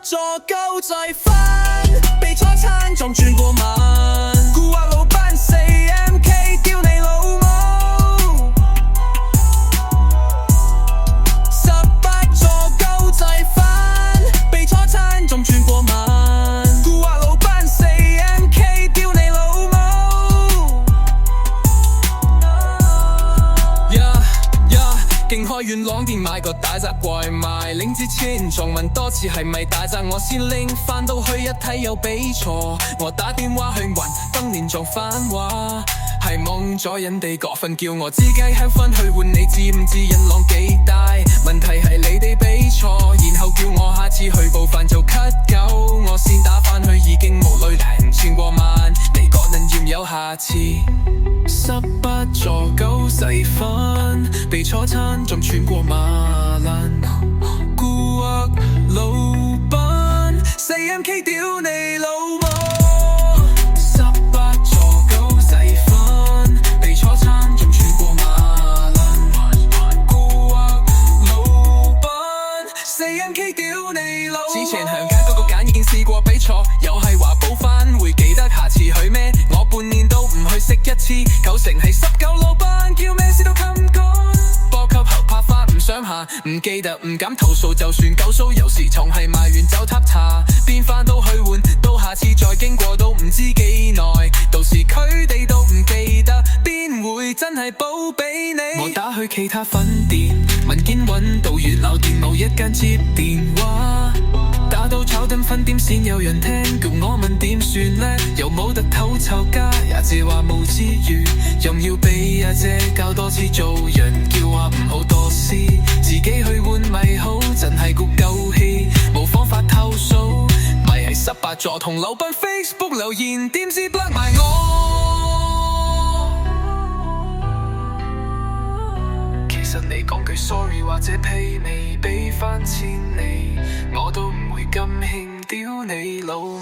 座狗仔飯，被初餐撞轉過晚。顧客老闆4MK 屌你老母，18座狗仔飯，被初餐撞轉過晚。顧客老闆4MK 屌你老母勁開元朗店買個大閘怪賣，領之前仲問多次係咪大閘，我先拎返到去一睇有俾錯，我打電話去問，當年仲反話係蒙咗人哋過分，叫我自己慳返去換，你知唔知元朗幾大？問題係你哋俾錯，然後叫我下次去報飯就 cut 狗，我先打返去已經無淚零千過萬，你個人要唔有下次？18座狗仔飯，被初餐仲穿過馬欄。顧客老闆4MK 屌你老母，18座狗仔飯，被初餐仲穿過馬欄。顧客老闆4MK 屌你老母。之前響街嗰個揀已經試過俾錯，又係話補返會記得下次去咩？我半年都唔去食一次，9成係19老闆叫咩事都冚乾。波級後拍花唔想下，唔記得唔敢投訴，就算狗數有時仲係賣完走塔查，變返都去換，到下次再經過都唔知幾耐，到時佢哋都唔記得，邊會真係補俾你？我打去其他分店，文件揾到月樓店冇一間接電話，打到炒燈分店先有人聽，叫我問點算呢？又冇得偷臭家，也姐話冇之餘，又要俾阿姐教多次做人，叫話唔好多事，自己去換咪好，真係谷夠氣，冇方法投訴，咪係18座同老闆 Facebook 留言，點知 block 埋我。其實你講句 sorry 或者 pay 未俾返錢你，我都唔會咁興屌你老母。